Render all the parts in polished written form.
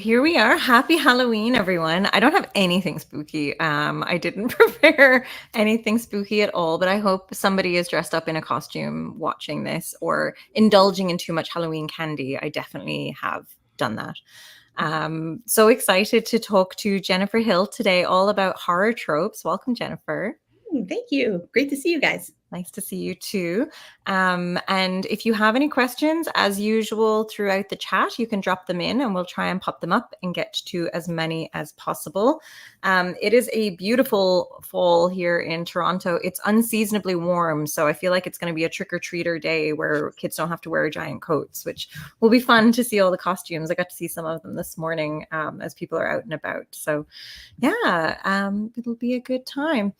here we are. Happy Halloween, everyone. I don't have anything spooky. I didn't prepare anything spooky at all, but I hope somebody is dressed up in a costume watching this or indulging in too much Halloween candy. I definitely have done that. So excited to talk to Jennifer Hilt today all about horror tropes. Welcome, Jennifer. Thank you. Great to see you guys. Nice to see you too. And if you have any questions, as usual, throughout the chat, you can drop them in and we'll try and pop them up and get to as many as possible. It is a beautiful fall here in Toronto. It's unseasonably warm, so I feel like it's going to be a trick-or-treater day where kids don't have to wear giant coats, which will be fun to see all the costumes. I got to see some of them this morning as people are out and about. So yeah, it'll be a good time.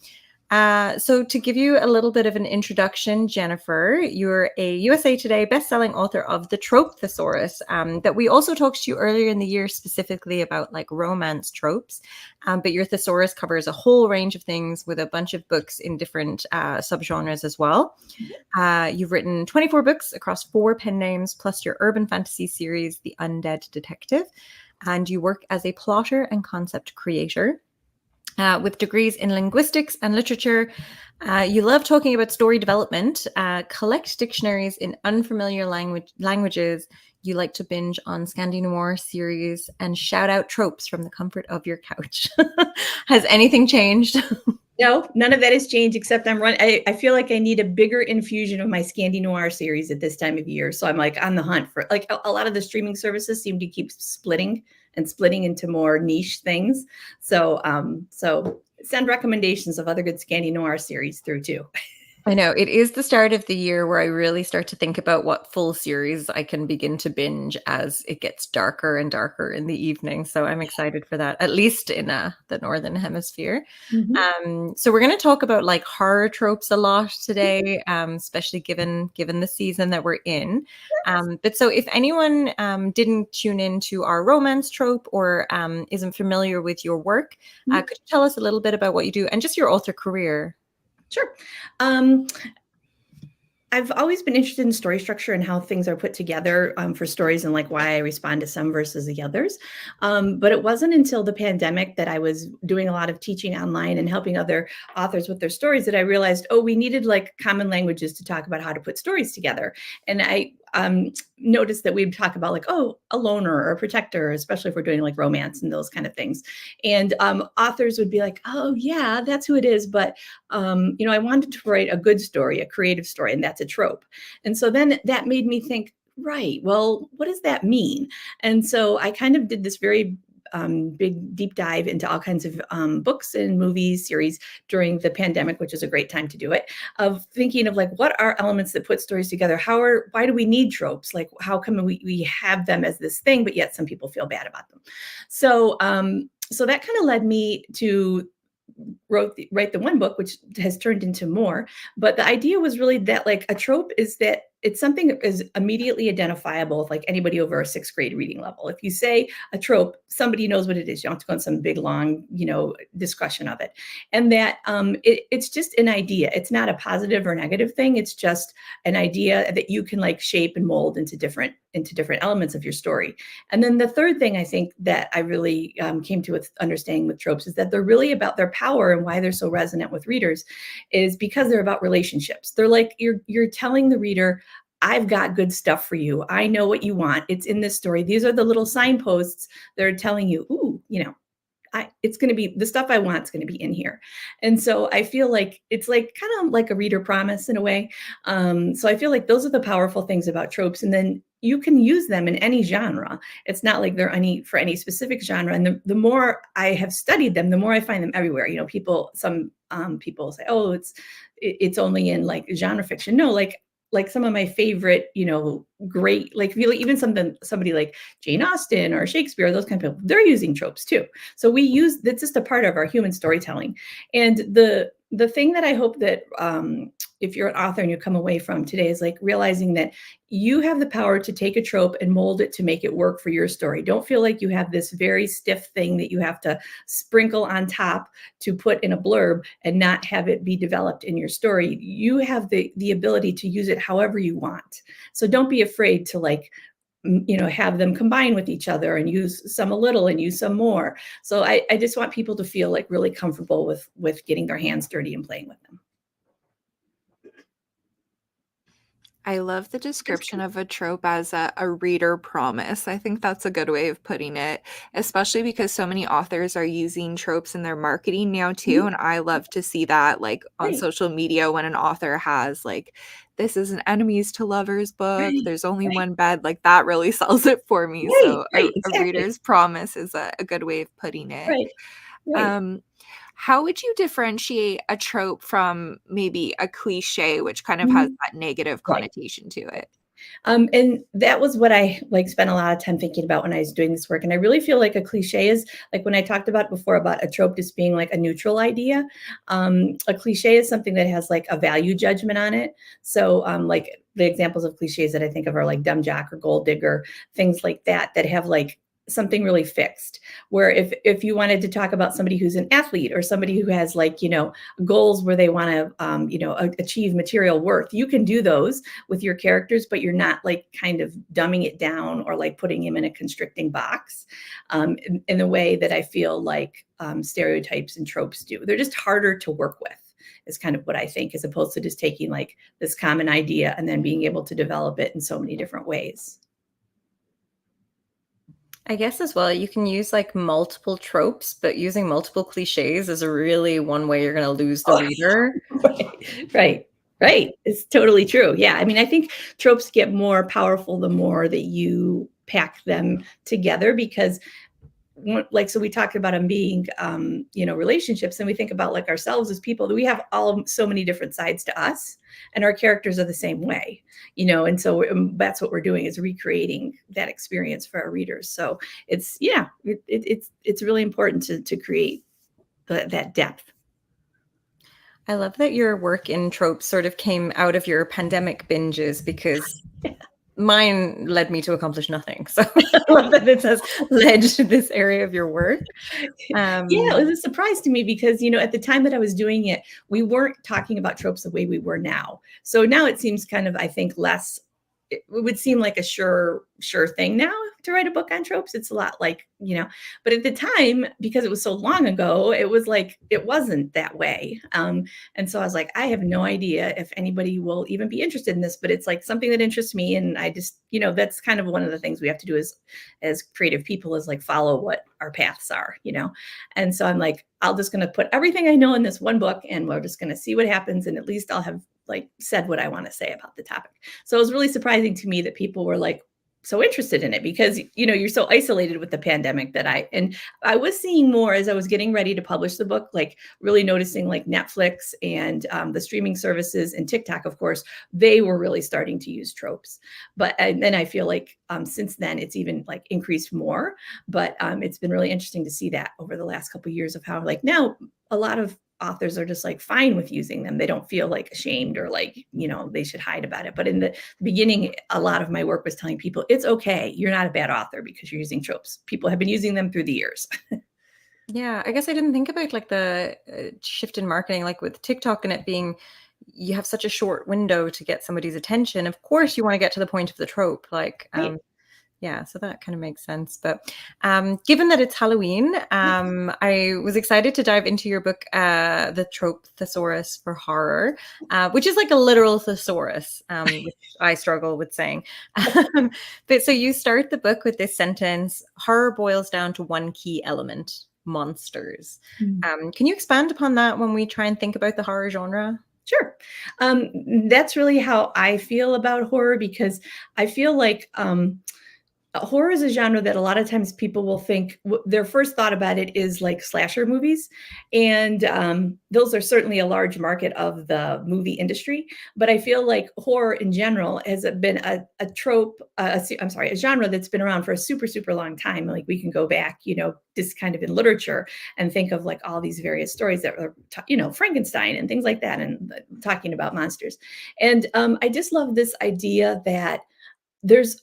So to give you a little bit of an introduction, Jennifer, you're a USA Today bestselling author of The Trope Thesaurus that we also talked to you earlier in the year specifically about like romance tropes. But your thesaurus covers a whole range of things with a bunch of books in different subgenres as well. You've written 24 books across 4 pen names, plus your urban fantasy series, The Undead Detective. And you work as a plotter and concept creator. With degrees in linguistics and literature. You love talking about story development, collect dictionaries in unfamiliar languages. You like to binge on Scandinoir series and shout out tropes from the comfort of your couch. Has anything changed? No, none of that has changed, except I feel like I need a bigger infusion of my Scandinoir series at this time of year. So I'm like on the hunt for like a lot of the streaming services seem to keep splitting into more niche things. So send recommendations of other good Scandinoir series through too. I know it is the start of the year where I really start to think about what full series I can begin to binge as it gets darker and darker in the evening. So I'm excited for that, at least in the Northern Hemisphere. Mm-hmm. So we're going to talk about like horror tropes a lot today, especially given the season that we're in. But so if anyone didn't tune into our romance trope or isn't familiar with your work, could you tell us a little bit about what you do and just your author career? Sure. I've always been interested in story structure and how things are put together for stories and like why I respond to some versus the others. But it wasn't until the pandemic that I was doing a lot of teaching online and helping other authors with their stories that I realized, we needed like common languages to talk about how to put stories together. And I noticed that we'd talk about like, a loner or a protector, especially if we're doing like romance and those kind of things. And authors would be like, oh yeah, that's who it is. But, I wanted to write a good story, a creative story, and that's a trope. And so then that made me think, right, well, what does that mean? And so I kind of did this very big deep dive into all kinds of books and movies, series during the pandemic, which is a great time to do it, of thinking of like, what are elements that put stories together? Why do we need tropes? Like, how come we have them as this thing, but yet some people feel bad about them? So that kind of led me to write the one book, which has turned into more. But the idea was really that like a trope is that it's something that is immediately identifiable with like anybody over a 6th grade reading level. If you say a trope, somebody knows what it is. You don't have to go on some big, long, discussion of it. And that it's just an idea. It's not a positive or negative thing. It's just an idea that you can like shape and mold into different elements of your story. And then the third thing I think that I really came to with understanding with tropes is that they're really about their power, and why they're so resonant with readers is because they're about relationships. They're like, you're telling the reader, I've got good stuff for you. I know what you want. It's in this story. These are the little signposts that are telling you, it's going to be the stuff I want is going to be in here. And so I feel like it's like kind of like a reader promise in a way. So I feel like those are the powerful things about tropes. And then you can use them in any genre. It's not like they're for any specific genre. And the more I have studied them, the more I find them everywhere. Some people say, it's only in like genre fiction. No, like some of my favorite, great, like really even somebody like Jane Austen or Shakespeare, those kind of people, they're using tropes too. So that's just a part of our human storytelling. And the thing that I hope that if you're an author and you come away from today is like realizing that you have the power to take a trope and mold it to make it work for your story. Don't feel like you have this very stiff thing that you have to sprinkle on top to put in a blurb and not have it be developed in your story. You have the ability to use it however you want. So don't be afraid to like have them combine with each other and use some a little and use some more. So I just want people to feel like really comfortable with getting their hands dirty and playing with them. I love the description of a trope as a reader promise. I think that's a good way of putting it, especially because so many authors are using tropes in their marketing now too. And I love to see that like on Right. social media when an author has like, this is an enemies to lovers book. Right. There's only one bed. Like that really sells it for me. Right. So Right. a Exactly. reader's promise is a good way of putting it. Right. Right. How would you differentiate a trope from maybe a cliche, which kind of has Mhm. that negative Right. connotation to it? And that was what I like spent a lot of time thinking about when I was doing this work. And I really feel like a cliche is like when I talked about before about a trope just being like a neutral idea. A cliche is something that has like a value judgment on it. So like the examples of cliches that I think of are like dumb jock or gold digger, things like that, that have like something really fixed. Where if you wanted to talk about somebody who's an athlete or somebody who has like, goals where they want to, achieve material worth, you can do those with your characters, but you're not like kind of dumbing it down or like putting him in a constricting box in the way that I feel like stereotypes and tropes do. They're just harder to work with is kind of what I think, as opposed to just taking like this common idea and then being able to develop it in so many different ways. I guess as well, you can use like multiple tropes, but using multiple cliches is a really one way you're going to lose the reader. Right, right, right. It's totally true. Yeah. I mean, I think tropes get more powerful the more that you pack them together because like, so we talked about them being relationships, and we think about like ourselves as people, that we have so many different sides to us, and our characters are the same way, and so that's what we're doing, is recreating that experience for our readers. So it's really important to create that depth. I love that your work in tropes sort of came out of your pandemic binges, because mine led me to accomplish nothing. So I love that it has led to this area of your work. Yeah, it was a surprise to me because, at the time that I was doing it, we weren't talking about tropes the way we were now. So now it seems kind of, I think, less, it would seem like a sure thing now to write a book on tropes. It's a lot like, but at the time, because it was so long ago, it was like, it wasn't that way. And so I was like, I have no idea if anybody will even be interested in this, but it's like something that interests me. And I just, that's kind of one of the things we have to do as creative people, is like follow what our paths are, And so I'm like, I'm just going to put everything I know in this one book, and we're just going to see what happens. And at least I'll have like said what I want to say about the topic. So it was really surprising to me that people were like so interested in it, because you're so isolated with the pandemic, that I was seeing more as I was getting ready to publish the book, like really noticing like Netflix and the streaming services and TikTok, of course, they were really starting to use tropes. And then I feel like since then it's even like increased more. But it's been really interesting to see that over the last couple of years, of how like now a lot of authors are just like fine with using them. They don't feel like ashamed or like, they should hide about it. But in the beginning, a lot of my work was telling people, it's okay. You're not a bad author because you're using tropes. People have been using them through the years. Yeah, I guess I didn't think about like the shift in marketing, like with TikTok and it being, you have such a short window to get somebody's attention. Of course, you want to get to the point of the trope. Like, Right. yeah, so that kind of makes sense. But given that it's Halloween, I was excited to dive into your book, The Trope Thesaurus for Horror, which is like a literal thesaurus, which I struggle with saying. But so you start the book with this sentence: horror boils down to one key element, monsters. Can you expand upon that when we try and think about the horror genre? Sure. That's really how I feel about horror, because I feel like horror is a genre that a lot of times people will think their first thought about it is like slasher movies. And those are certainly a large market of the movie industry. But I feel like horror in general has been a trope, a genre that's been around for a super, super long time. Like we can go back, just kind of in literature and think of like all these various stories that were, Frankenstein and things like that, and talking about monsters. And I just love this idea that there's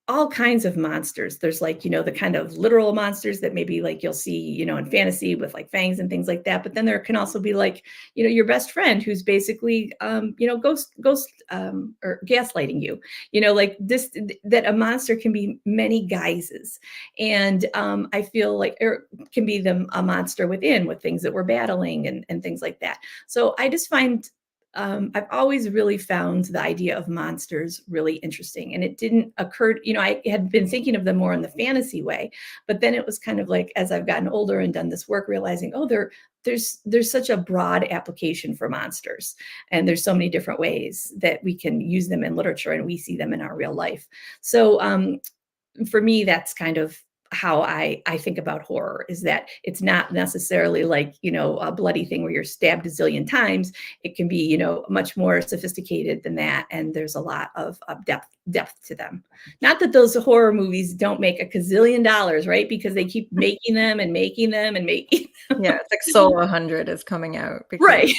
all kinds of monsters. There's like, the kind of literal monsters that maybe like you'll see, in fantasy with like fangs and things like that. But then there can also be like, your best friend who's basically, ghost or gaslighting you, like this, that a monster can be many guises. And I feel like it can be a monster within with things that we're battling and things like that. So I just find I've always really found the idea of monsters really interesting. And it didn't occur, I had been thinking of them more in the fantasy way, but then it was kind of like, as I've gotten older and done this work, realizing, oh, there's such a broad application for monsters. And there's so many different ways that we can use them in literature and we see them in our real life. So for me, that's kind of how I think about horror, is that it's not necessarily like, a bloody thing where you're stabbed a zillion times. It can be, much more sophisticated than that. And there's a lot of depth to them. Not that those horror movies don't make a gazillion dollars, right? Because they keep making them and making them and making them. Yeah, it's like Soul 100 is coming out. Right.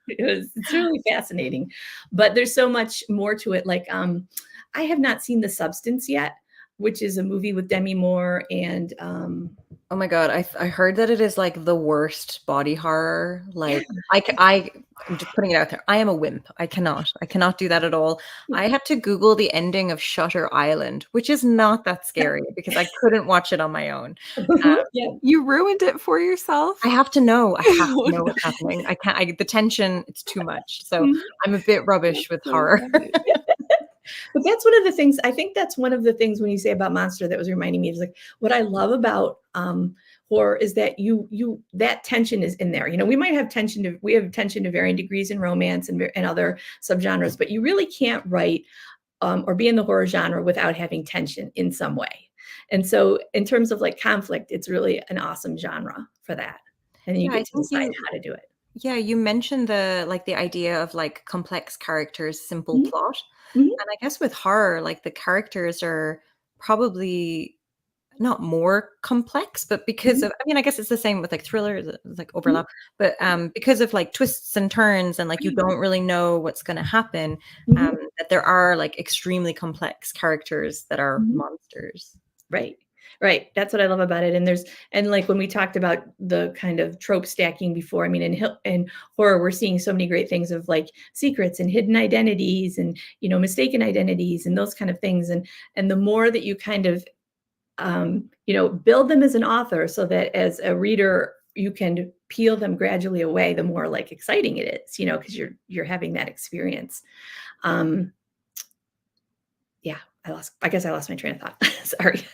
It's really fascinating. But there's so much more to it. Like, I have not seen The Substance yet, which is a movie with Demi Moore and oh my God, I heard that it is like the worst body horror. Like I'm just putting it out there. I am a wimp. I cannot do that at all. I had to Google the ending of Shutter Island, which is not that scary because I couldn't watch it on my own. Yeah. You ruined it for yourself. I have to know. I have to know what's happening. I can't. The tension, it's too much. So I'm a bit rubbish with horror. But that's one of the things, I think that's one of the things when you say about monster that was reminding me, is like what I love about horror is that that tension is in there. We might have tension to varying degrees in romance and other subgenres, but you really can't write or be in the horror genre without having tension in some way. And so in terms of like conflict, it's really an awesome genre for that. And you get to decide how to do it. Yeah, you mentioned the idea of like complex characters, simple plot. Mm-hmm. And I guess with horror, like the characters are probably not more complex, but because of, I guess it's the same with like thrillers, like overlap, but because of like twists and turns and like you don't really know what's going to happen, that there are like extremely complex characters that are monsters. Right. That's what I love about it. And like when we talked about the kind of trope stacking before, in horror, we're seeing so many great things of like secrets and hidden identities and, mistaken identities and those kind of things. And the more that you kind of, build them as an author so that as a reader, you can peel them gradually away, the more like exciting it is, because you're having that experience. Yeah, I guess I lost my train of thought. Sorry.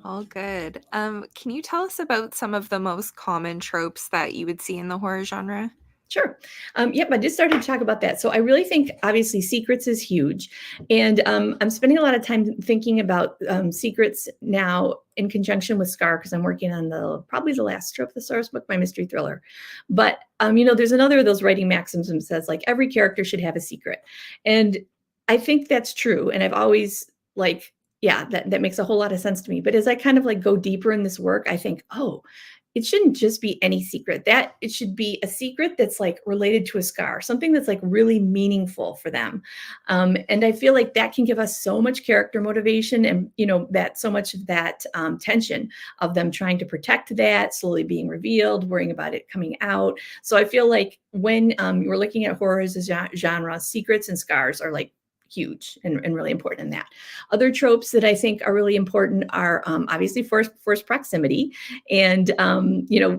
All good. Can you tell us about some of the most common tropes that you would see in the horror genre? Sure. Yep, I just started to talk about that. So I really think, obviously, secrets is huge. And I'm spending a lot of time thinking about secrets now in conjunction with Scar, because I'm working on probably the last trope of the source book, my mystery thriller. But, there's another of those writing maxims that says, like, every character should have a secret. And I think that's true. And I've always, like, yeah, that makes a whole lot of sense to me. But as I kind of like go deeper in this work, I think, oh, it shouldn't just be any secret. That it should be a secret that's like related to a scar, something that's like really meaningful for them. And I feel like that can give us so much character motivation and, that so much of that tension of them trying to protect that, slowly being revealed, worrying about it coming out. So I feel like when we're looking at horror as a genre, secrets and scars are like huge and really important in that. Other tropes that I think are really important are obviously force proximity. And,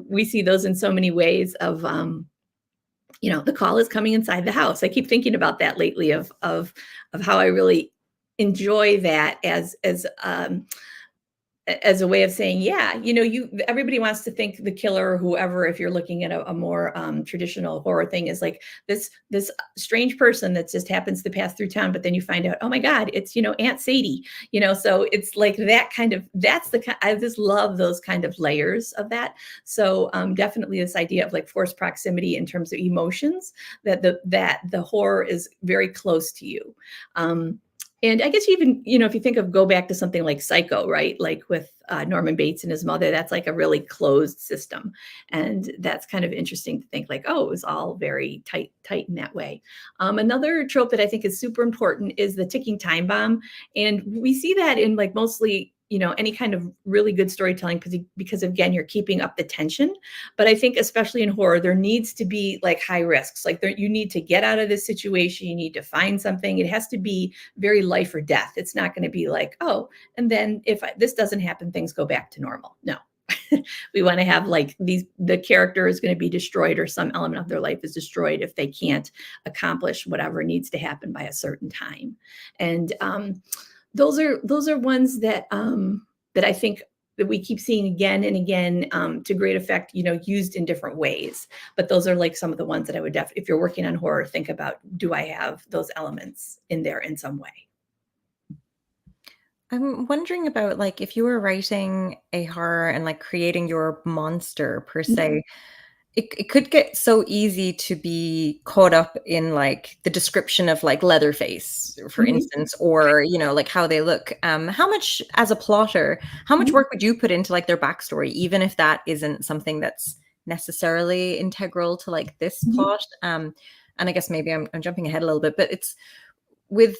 we see those in so many ways of, the call is coming inside the house. I keep thinking about that lately of how I really enjoy that as a way of saying, yeah, everybody wants to think the killer or whoever, if you're looking at a more traditional horror thing, is like this strange person that just happens to pass through town, but then you find out, oh my God, it's, Aunt Sadie, so it's like that kind of, I just love those kind of layers of that. So definitely this idea of like forced proximity in terms of emotions, that the horror is very close to you. And I guess even, if you go back to something like Psycho, right? Like with Norman Bates and his mother, that's like a really closed system. And that's kind of interesting to think like, oh, it was all very tight in that way. Another trope that I think is super important is the ticking time bomb. And we see that in like mostly, you know, any kind of really good storytelling because again, you're keeping up the tension. But I think especially in horror, there needs to be like high risks. Like you need to get out of this situation. You need to find something. It has to be very life or death. It's not going to be like, oh, and then if this doesn't happen, things go back to normal. No. We want to have like the character is going to be destroyed or some element of their life is destroyed if they can't accomplish whatever needs to happen by a certain time. And those are ones that that I think that we keep seeing again and again to great effect, you know, used in different ways. But those are like some of the ones that I would definitely, if you're working on horror, think about, do I have those elements in there in some way? I'm wondering about like if you were writing a horror and like creating your monster per se, it could get so easy to be caught up in like the description of like Leatherface, for instance, or you know, like how they look. How much as a plotter, how much work would you put into like their backstory, even if that isn't something that's necessarily integral to like this plot? And I guess maybe I'm jumping ahead a little bit, but it's with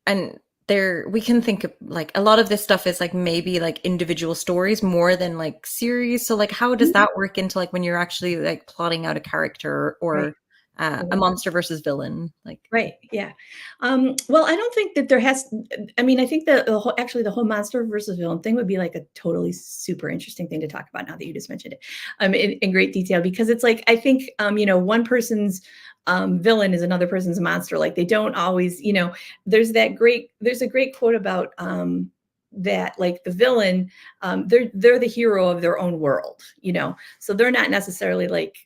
and there we can think of like a lot of this stuff is like maybe like individual stories more than like series. So like how does that work into like when you're actually like plotting out a character or a monster versus villain? Like Right. Yeah. Well, I don't think that there has. I mean, I think that actually the whole monster versus villain thing would be like a totally super interesting thing to talk about now that you just mentioned it in great detail, because it's like I think you know, one person's villain is another person's monster. Like they don't always, you know. There's a great quote about that like the villain, they're the hero of their own world, you know. So they're not necessarily like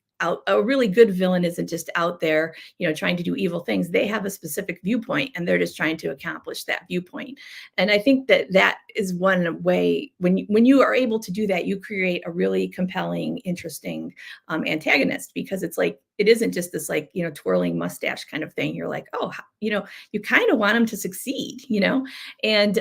a really good villain isn't just out there, you know, trying to do evil things. They have a specific viewpoint and they're just trying to accomplish that viewpoint. And I think that that is one way when you are able to do that, you create a really compelling, interesting antagonist, because it's like, it isn't just this like, you know, twirling mustache kind of thing. You're like, oh, you know, you kind of want him to succeed, you know. And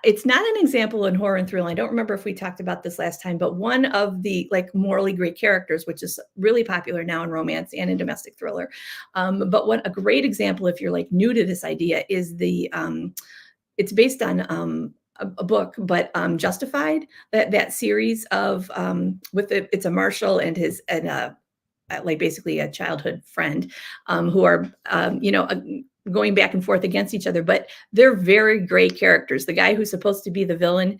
it's not an example in horror and thriller. I don't remember if we talked about this last time, but one of the like morally great characters, which is really popular now in romance and in domestic thriller. But what a great example, if you're like new to this idea, is it's based on a book, but Justified, that series of it's a marshal and his like basically a childhood friend who are you know, going back and forth against each other, but they're very great characters. The guy who's supposed to be the villain,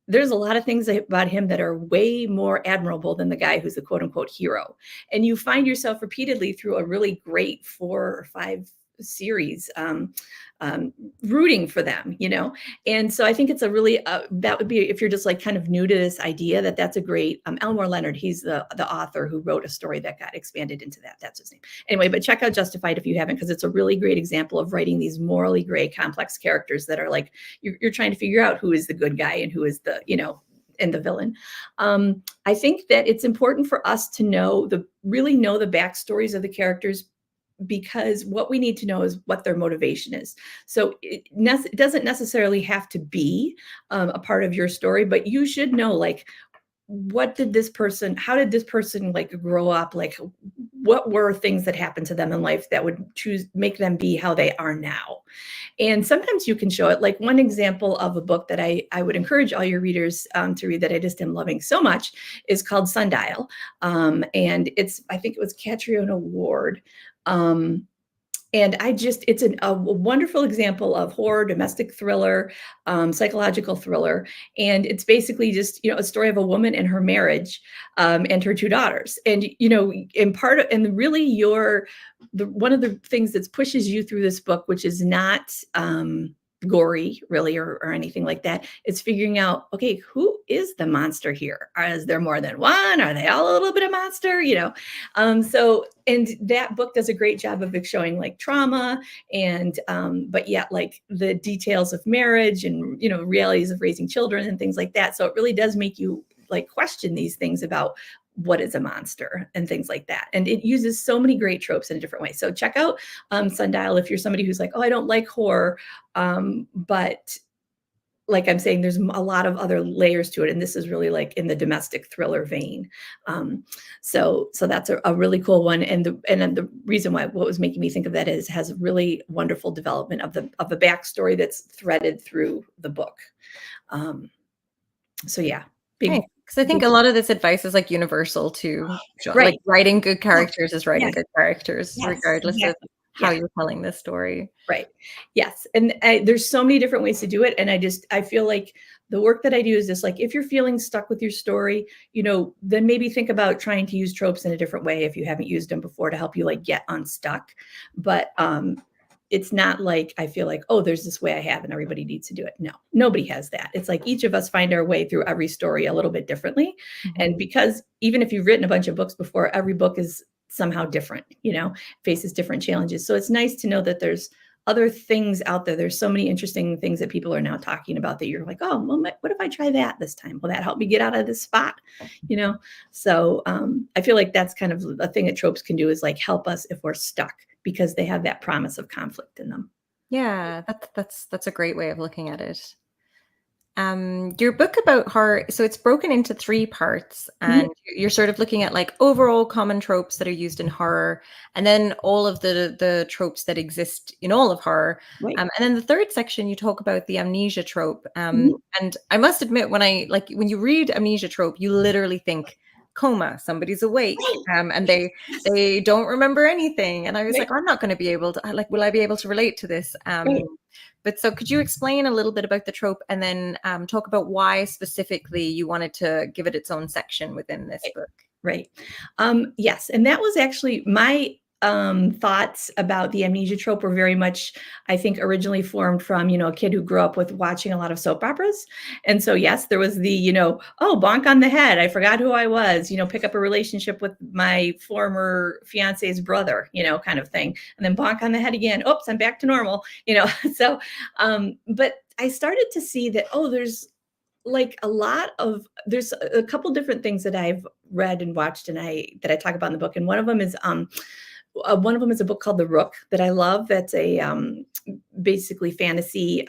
there's a lot of things about him that are way more admirable than the guy who's the quote unquote hero. And you find yourself repeatedly through a really great 4 or 5 series rooting for them, you know. And so I think it's a really that would be, if you're just like kind of new to this idea, that's a great Elmore Leonard, he's the author who wrote a story that got expanded into that's his name anyway. But check out Justified if you haven't, because it's a really great example of writing these morally gray complex characters that are like you're trying to figure out who is the good guy and who is the, you know, and the villain. I think that it's important for us to really know the backstories of the characters, because what we need to know is what their motivation is. So it doesn't necessarily have to be a part of your story, but you should know like, how did this person like grow up? Like what were things that happened to them in life that would make them be how they are now? And sometimes you can show it. Like one example of a book that I would encourage all your readers to read, that I just am loving so much, is called Sundial. And I think it was Catriona Ward. And it's a wonderful example of horror, domestic thriller, psychological thriller. And it's basically just, you know, a story of a woman and her marriage and her 2 daughters. And, you know, really one of the things that pushes you through this book, which is not gory really or anything like that, it's figuring out, okay, who is the monster here? Is there more than one? Are they all a little bit of monster, you know? And that book does a great job of showing like trauma and but yet like the details of marriage and, you know, realities of raising children and things like that. So it really does make you like question these things about what is a monster and things like that. And it uses so many great tropes in a different way. So check out Sundial if you're somebody who's like, oh, I don't like horror, but like I'm saying, there's a lot of other layers to it. And this is really like in the domestic thriller vein. So that's a really cool one. And the reason why, what was making me think of that is has really wonderful development of the backstory that's threaded through the book. So yeah, big. Because I think a lot of this advice is like universal to Right. like writing good characters is writing good characters, Yes, regardless of exactly. how you're telling this story. Right. Yes. And there's so many different ways to do it. And I feel like the work that I do is just like, if you're feeling stuck with your story, then maybe think about trying to use tropes in a different way if you haven't used them before to help you like get unstuck. But it's not like I feel like, oh, there's this way I have and everybody needs to do it. No, nobody has that. It's like each of us find our way through every story a little bit differently. Mm-hmm. And because even if you've written a bunch of books before, every book is somehow different, faces different challenges. So it's nice to know that there's other things out there. There's so many interesting things that people are now talking about that you're like, oh, well, what if I try that this time? Will that help me get out of this spot? So I feel like that's kind of a thing that tropes can do is like help us if we're stuck because they have that promise of conflict in them. Yeah, that's a great way of looking at it. Your book about horror, so it's broken into 3 parts, and you're sort of looking at like overall common tropes that are used in horror, and then all of the tropes that exist in all of horror. Right. And then the 3rd section, you talk about the amnesia trope. And I must admit, when you read amnesia trope, you literally think coma, somebody's awake, and they don't remember anything. And I was like, I'm not going to be able to, will I be able to relate to this? But so could you explain a little bit about the trope and then talk about why specifically you wanted to give it its own section within this book? Right. Yes. And that was actually my thoughts about the amnesia trope were very much, I think, originally formed from, a kid who grew up with watching a lot of soap operas. And so, yes, there was the, oh, bonk on the head. I forgot who I was, pick up a relationship with my former fiance's brother, kind of thing. And then bonk on the head again. Oops, I'm back to normal, So, but I started to see that, there's like there's a couple different things that I've read and watched and that I talk about in the book. And one of them is a book called The Rook that I love. That's a basically fantasy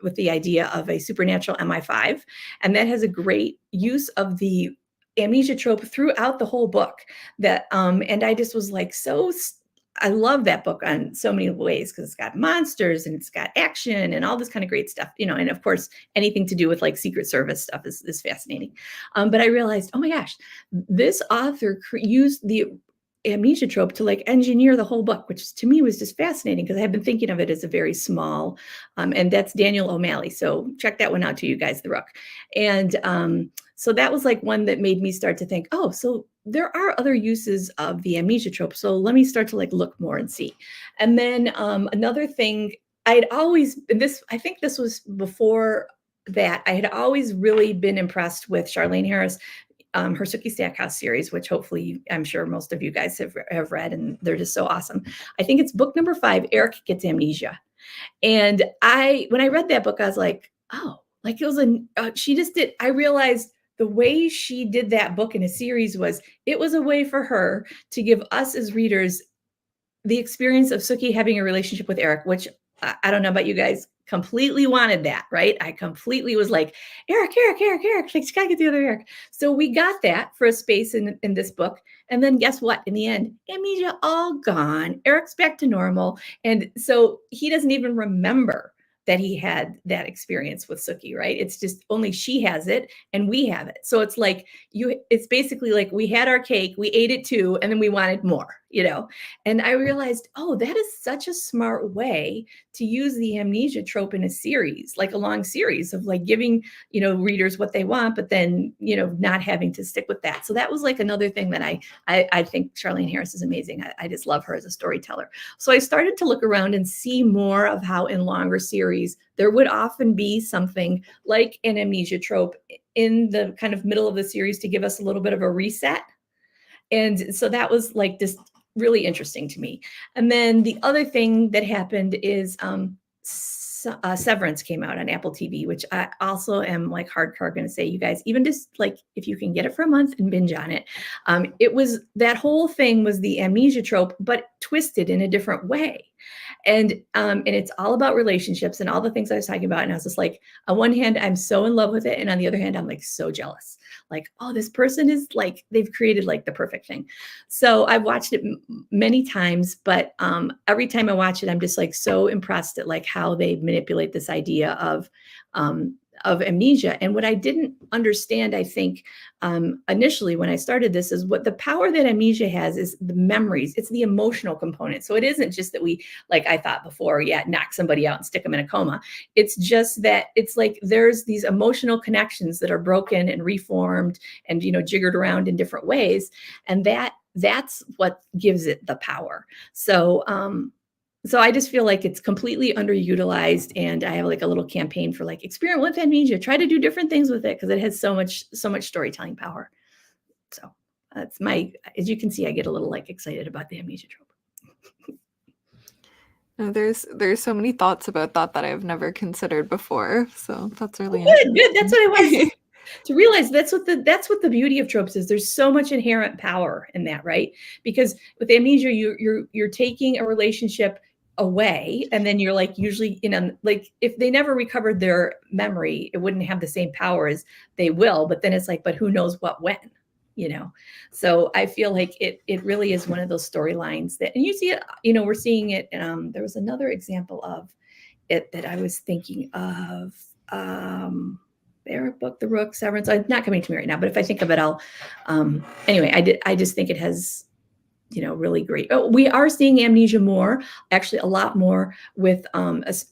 with the idea of a supernatural MI5. And that has a great use of the amnesia trope throughout the whole book that, and I just was like, I love that book on so many ways because it's got monsters and it's got action and all this kind of great stuff, and of course, anything to do with like Secret Service stuff is fascinating. But I realized, oh my gosh, this author used the amnesia trope to like engineer the whole book, which to me was just fascinating because I had been thinking of it as a very small, and that's Daniel O'Malley. So check that one out too, you guys, The Rook. And so that was like one that made me start to think, oh, so there are other uses of the amnesia trope. So let me start to like look more and see. And then another thing I think this was before that, I had always really been impressed with Charlaine Harris, her Sookie Stackhouse series, which hopefully I'm sure most of you guys have read, and they're just so awesome. I think it's book number 5, Eric Gets Amnesia. And when I read that book, I was like, oh, like it was I realized the way she did that book in a series it was a way for her to give us as readers the experience of Sookie having a relationship with Eric, which I don't know about you guys, completely wanted that, right? I completely was like, Eric, like, you gotta get the other Eric. So we got that for a space in this book. And then guess what? In the end, amnesia all gone. Eric's back to normal. And so he doesn't even remember that he had that experience with Sookie, right? It's just only she has it and we have it. So it's like it's basically like we had our cake, we ate it too, and then we wanted more, And I realized, oh, that is such a smart way to use the amnesia trope in a series, like a long series of like giving, readers what they want, but then, not having to stick with that. So that was like another thing that I think Charlaine Harris is amazing. I just love her as a storyteller. So I started to look around and see more of how in longer series, there would often be something like an amnesia trope in the kind of middle of the series to give us a little bit of a reset. And so that was like just really interesting to me. And then the other thing that happened is Severance came out on Apple TV, which I also am like hardcore going to say, you guys, even just like if you can get it for a month and binge on it, that whole thing was the amnesia trope, but twisted in a different way. And it's all about relationships and all the things I was talking about. And I was just like, on one hand, I'm so in love with it. And on the other hand, I'm like so jealous. Like, oh, this person is like, they've created like the perfect thing. So I've watched it many times, but every time I watch it, I'm just like so impressed at like how they manipulate this idea of amnesia. And what I didn't understand, I think, initially when I started this, is what the power that amnesia has is the memories. It's the emotional component. So it isn't just that we, like I thought before, knock somebody out and stick them in a coma. It's just that it's like there's these emotional connections that are broken and reformed and, jiggered around in different ways. And that's what gives it the power. So I just feel like it's completely underutilized, and I have like a little campaign for like experiment with amnesia, try to do different things with it because it has so much storytelling power. So that's as you can see, I get a little like excited about the amnesia trope. No, there's so many thoughts about that I've never considered before. So that's really good. That's what I want to realize. That's what the beauty of tropes is. There's so much inherent power in that, right? Because with amnesia, you're taking a relationship away, and then you're like, usually, like if they never recovered their memory, it wouldn't have the same power as they will. But then it's like, but who knows what when, So I feel like it really is one of those storylines that, and you see it, we're seeing it. There was another example of it that I was thinking of. Eric Book, The Rook, Severance. It's not coming to me right now, but if I think of it, I'll. Anyway, I just think it has, really great. We are seeing amnesia more, actually a lot more with,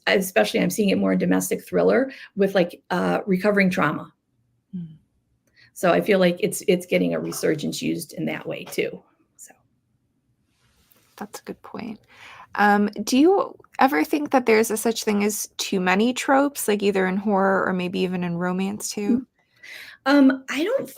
especially I'm seeing it more in domestic thriller with like recovering trauma. So I feel like it's getting a resurgence used in that way too. So that's a good point. Do you ever think that there's a such thing as too many tropes, like either in horror or maybe even in romance too? I don't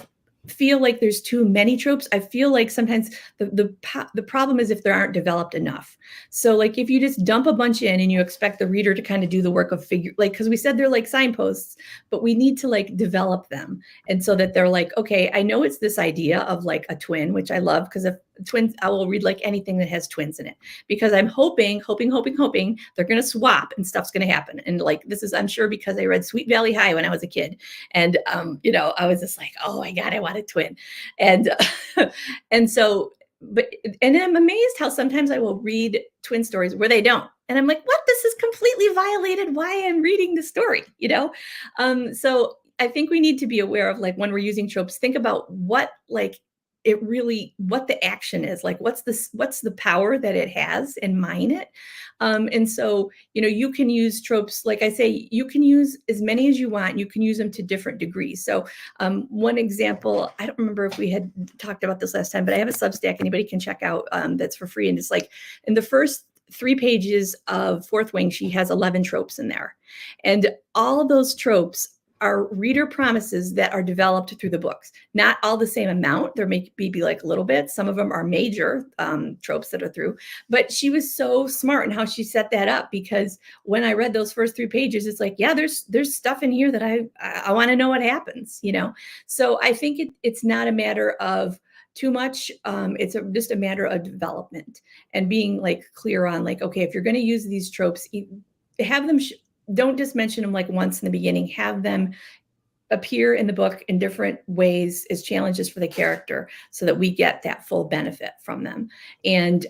feel like there's too many tropes. I feel like sometimes the problem is if there aren't developed enough. So like if you just dump a bunch in and you expect the reader to kind of do the work of because we said they're like signposts, but we need to like develop them. And so that they're like, okay, I know it's this idea of like a twin, which I love, because if twins, I will read like anything that has twins in it, because I'm hoping they're going to swap and stuff's going to happen. And like, I'm sure because I read Sweet Valley High when I was a kid, and I was just like, oh my God, I want a twin. And so I'm amazed how sometimes I will read twin stories where they don't, and I'm like, what? This is completely violated why I'm reading the story, So I think we need to be aware of, like, when we're using tropes, think about what the action is, like what's the power that it has, and mine it. And so, you can use tropes, like I say, you can use as many as you want. You can use them to different degrees. So one example, I don't remember if we had talked about this last time, but I have a Substack anybody can check out that's for free. And it's like in the first 3 pages of Fourth Wing, she has 11 tropes in there. And all of those tropes are reader promises that are developed through the books. Not all the same amount. There may be like a little bit. Some of them are major tropes that are through. But she was so smart in how she set that up, because when I read those first 3 pages, it's like, yeah, there's stuff in here that I want to know what happens, So I think it's not a matter of too much. It's just a matter of development and being like clear on like, okay, if you're going to use these tropes, have them don't just mention them like once in the beginning. Have them appear in the book in different ways as challenges for the character, so that we get that full benefit from them. And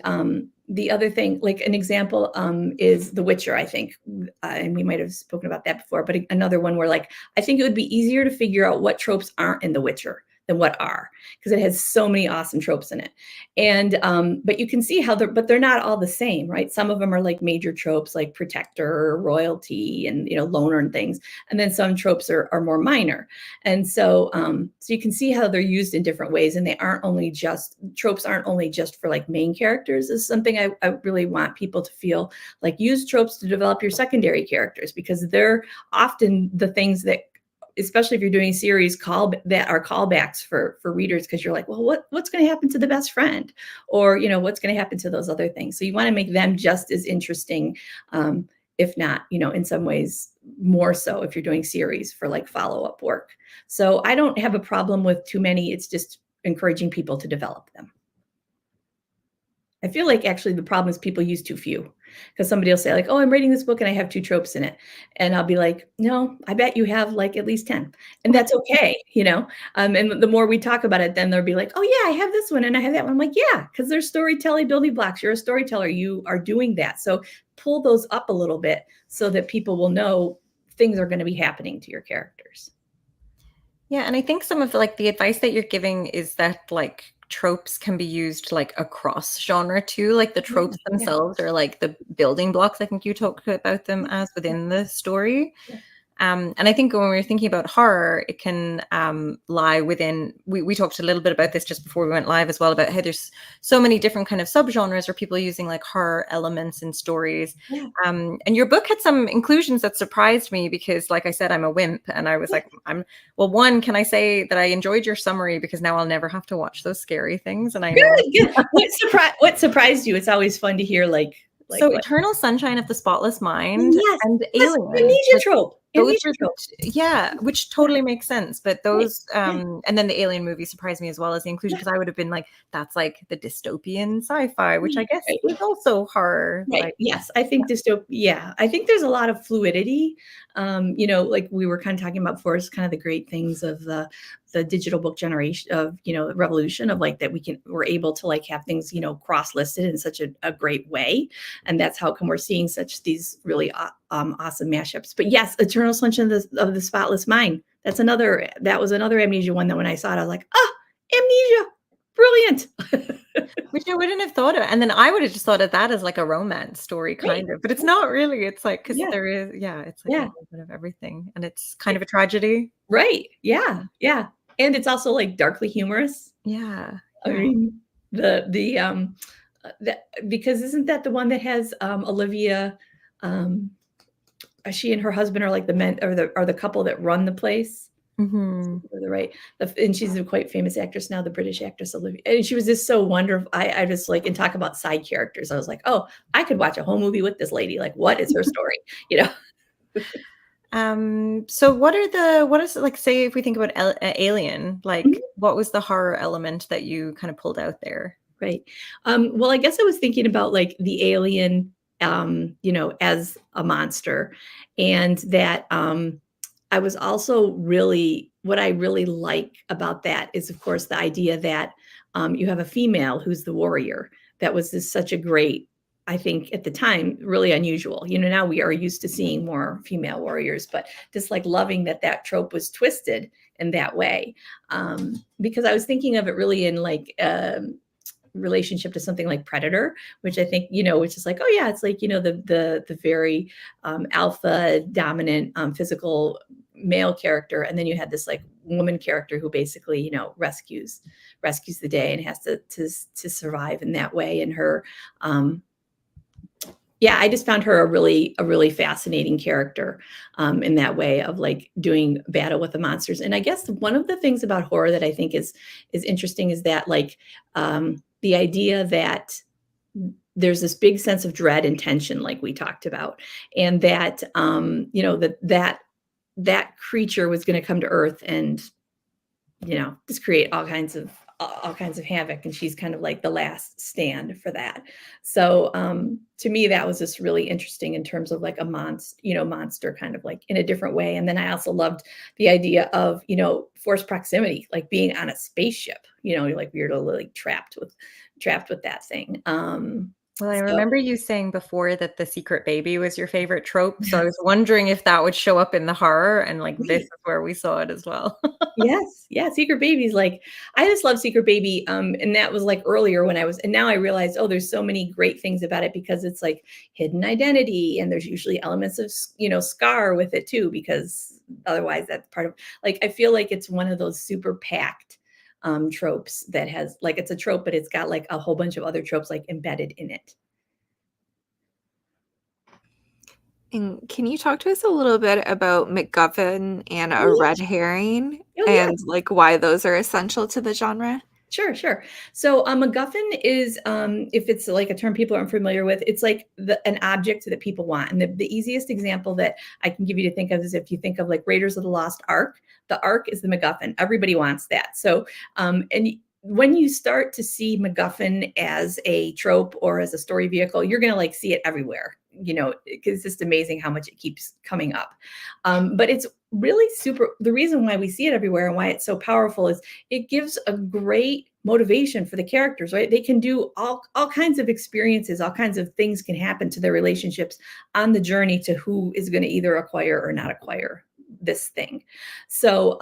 the other thing, like an example, is The Witcher, I think, and we might have spoken about that before, but another one where like, I think it would be easier to figure out what tropes aren't in The Witcher than what are, because it has so many awesome tropes in it. And but you can see how they're not all the same, right? Some of them are like major tropes, like protector, royalty, and loner and things. And then some tropes are more minor. And so so you can see how they're used in different ways. And tropes aren't only just for like main characters. This is something I really want people to feel like, use tropes to develop your secondary characters, because they're often the things that, especially if you're doing series that are callbacks for readers, because you're like, well, what's going to happen to the best friend, or what's going to happen to those other things. So you want to make them just as interesting, if not, in some ways more so if you're doing series for like follow-up work. So I don't have a problem with too many. It's just encouraging people to develop them. I feel like actually the problem is people use too few. Because somebody will say like, oh, I'm reading this book and I have 2 tropes in it. And I'll be like, no, I bet you have like at least 10. And that's okay, you know? And the more we talk about it, then they'll be like, oh yeah, I have this one and I have that one. I'm like, yeah, because there's storytelling building blocks. You're a storyteller. You are doing that. So pull those up a little bit so that people will know things are going to be happening to your characters. Yeah, and I think some of like the advice that you're giving is that like tropes can be used like across genre too. Like the tropes Yeah. themselves are like the building blocks. I think you talk about them as within the story. Yeah. And I think when we're thinking about horror, it can lie within, we talked a little bit about this just before we went live as well, about how there's so many different kind of subgenres where people are using like horror elements in stories. Yeah. And your book had some inclusions that surprised me because, like I said, I'm a wimp. And I was like, well, one, can I say that I enjoyed your summary because now I'll never have to watch those scary things. And I know. Good. What surprised you? It's always fun to hear like so what? Eternal Sunshine of the Spotless Mind Yes, and yes, Alien. amnesia trope. Those Amnesia were trope. yeah, which totally makes sense. But those, Yeah. and then the Alien movie surprised me as well as the inclusion, because I would have been like, that's like the dystopian sci-fi, which I guess Right. is also horror. Right. Like, Yes. I think yeah. I think there's a lot of fluidity. You know, like we were kind of talking about before, is kind of the great things of the digital book generation of, you know, revolution of like that we're able to like have things, you know, cross-listed in such a great way. And that's how come we're seeing such these really awesome mashups. But yes, Eternal Sunshine of the Spotless Mind. That was another amnesia one that when I saw it, I was like, amnesia. Brilliant. which I wouldn't have thought of. And then I would have just thought of that as like a romance story kind of, but it's not really. It's like, because there is, it's like a little bit of everything. And it's kind of a tragedy. Right. Yeah. Yeah. And it's also like darkly humorous. Yeah. I mean, because isn't that the one that has Olivia, she and her husband are like the men or the couple that run the place. Right. And she's a quite famous actress now, the British actress Olivia. And she was just so wonderful. I just like, and talk about side characters. I was like, oh, I could watch a whole movie with this lady. Like, what is her story? You know? So what is it like, say if we think about Alien, like what was the horror element that you kind of pulled out there? Right. Well, I guess I was thinking about like the alien, you know, as a monster, and that I was also what I really like about that is, of course, the idea that you have a female who's the warrior. That was just such a great, I think at the time, really unusual. You know, now we are used to seeing more female warriors, but just like loving that trope was twisted in that way. Because I was thinking of it really in like relationship to something like Predator, which I think, you know, which is like, oh yeah, it's like, you know, the very alpha dominant physical male character, and then you had this like woman character who basically, you know, rescues the day and has to survive in that way. And her I just found her a really fascinating character in that way of like doing battle with the monsters. And I guess one of the things about horror that I think is interesting is that like the idea that there's this big sense of dread and tension, like we talked about, and that you know, that creature was going to come to Earth and, you know, just create all kinds of havoc, and she's kind of like the last stand for that. So to me, that was just really interesting in terms of like a monster kind of like in a different way. And then I also loved the idea of, you know, forced proximity, like being on a spaceship, you know, like we're like trapped with that thing. Well, I remember you saying before that the secret baby was your favorite trope. So I was wondering if that would show up in the horror, and like this is where we saw it as well. Yes. Yeah. Secret babies. Like I just love Secret Baby. And that was like earlier and now I realized, oh, there's so many great things about it because it's like hidden identity, and there's usually elements of, you know, Scar with it too, because otherwise that's part of, like, I feel like it's one of those super packed tropes that has like, it's a trope, but it's got like a whole bunch of other tropes like embedded in it. And can you talk to us a little bit about MacGuffin and a red herring and like why those are essential to the genre? Sure. So a MacGuffin is, if it's like a term people aren't familiar with, it's like an object that people want. And the easiest example that I can give you to think of is if you think of like Raiders of the Lost Ark. The Ark is the MacGuffin. Everybody wants that. So, and when you start to see MacGuffin as a trope or as a story vehicle, you're going to like see it everywhere, you know, because it's just amazing how much it keeps coming up. But it's really super. The reason why we see it everywhere and why it's so powerful is it gives a great motivation for the characters, right? They can do all kinds of experiences, all kinds of things can happen to their relationships on the journey to who is going to either acquire or not acquire this thing. So,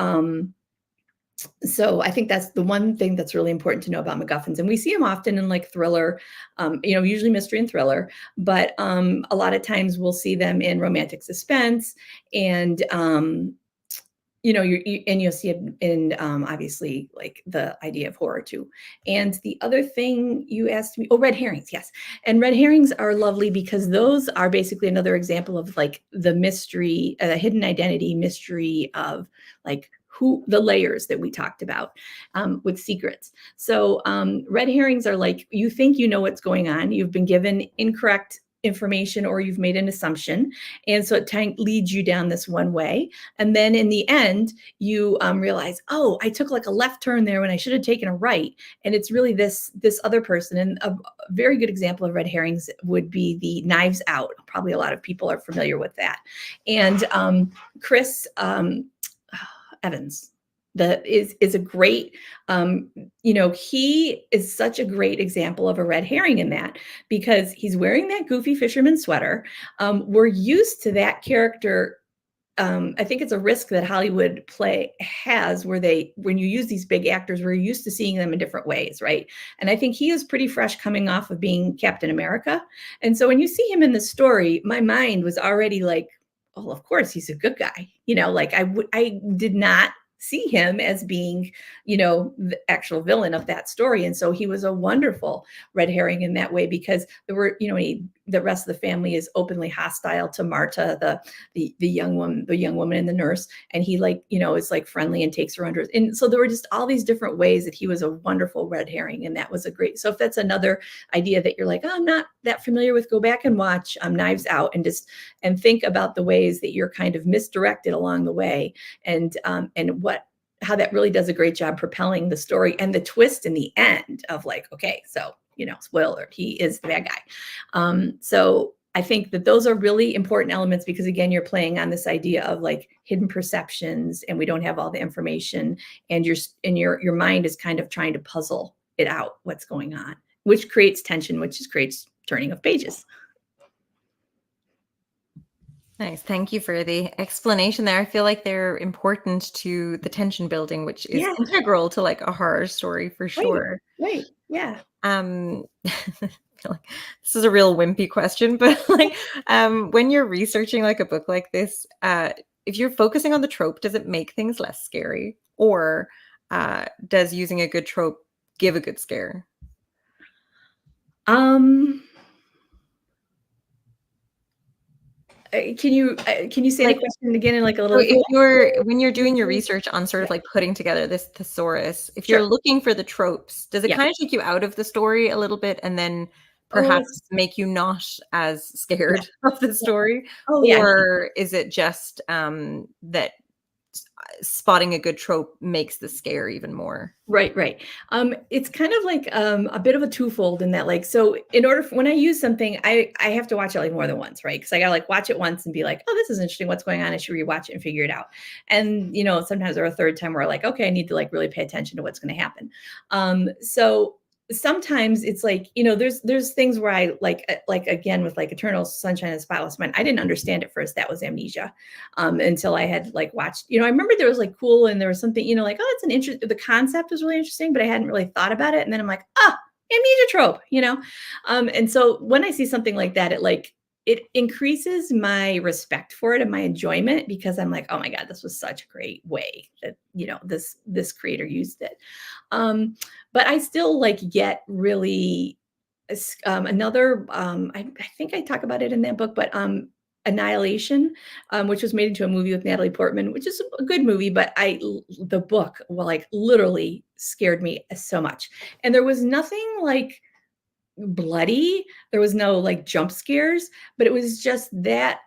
so I think that's the one thing that's really important to know about MacGuffins. And we see them often in like thriller, you know, usually mystery and thriller, but a lot of times we'll see them in romantic suspense and, you know, and you'll see it in obviously like the idea of horror too. And the other thing you asked me, oh, red herrings, yes. And red herrings are lovely because those are basically another example of like the mystery, hidden identity mystery of like who the layers that we talked about with secrets. So red herrings are like, you think you know what's going on. You've been given incorrect information or you've made an assumption. And so it leads you down this one way. And then in the end, you realize, oh, I took like a left turn there when I should have taken a right. And it's really this other person. And a very good example of red herrings would be the Knives Out. Probably a lot of people are familiar with that. And Chris Evans that is a great, you know, he is such a great example of a red herring in that because he's wearing that goofy fisherman sweater. We're used to that character. I think it's a risk that Hollywood has where when you use these big actors, we're used to seeing them in different ways, right? And I think he is pretty fresh coming off of being Captain America. And so when you see him in the story, my mind was already like, oh, of course he's a good guy. You know, like I did not see him as being, you know, the actual villain of that story. And so he was a wonderful red herring in that way because there were, you know, the rest of the family is openly hostile to Marta, the young woman and the nurse. And he like, you know, is like friendly and takes her under. And so there were just all these different ways that he was a wonderful red herring. And that was a great, so if that's another idea that you're like, oh, I'm not that familiar with, go back and watch Knives Out and think about the ways that you're kind of misdirected along the way and how that really does a great job propelling the story and the twist in the end of like, okay, so, you know, spoiler, he is the bad guy. So I think that those are really important elements because again, you're playing on this idea of like hidden perceptions and we don't have all the information and your mind is kind of trying to puzzle it out, what's going on, which creates tension, creates turning of pages. Nice. Thank you for the explanation there. I feel like they're important to the tension building, which is integral to like a horror story for sure. Right. Yeah. I feel like this is a real wimpy question, but like when you're researching like a book like this, if you're focusing on the trope, does it make things less scary? Or does using a good trope give a good scare? Can you say like, the question again in like a little? So when you're doing your research on sort of like putting together this thesaurus, if you're looking for the tropes, does it kind of take you out of the story a little bit and then perhaps make you not as scared of the story? Or is it just that spotting a good trope makes the scare even more? Right. It's kind of like a bit of a twofold in that, like, so in order when I use something, I have to watch it like more than once, right? Because I gotta like watch it once and be like, oh, this is interesting. What's going on? I should rewatch it and figure it out. And you know, sometimes there are a third time where I'm like, okay, I need to like really pay attention to what's going to happen. So sometimes it's like, you know, there's things where I like again with like Eternal Sunshine of the Spotless Mind, I didn't understand at first that was amnesia until I had like watched, you know, I remember there was like cool and there was something, you know, like, oh, it's an interesting, the concept was really interesting, but I hadn't really thought about it. And then I'm like, amnesia trope, you know? And so when I see something like that, it increases my respect for it and my enjoyment because I'm like, oh my God, this was such a great way that, you know, this creator used it. But I still like get really another, I think I talk about it in that book, but Annihilation, which was made into a movie with Natalie Portman, which is a good movie, but the book, well, like literally scared me so much. And there was nothing like bloody. There was no like jump scares, but it was just that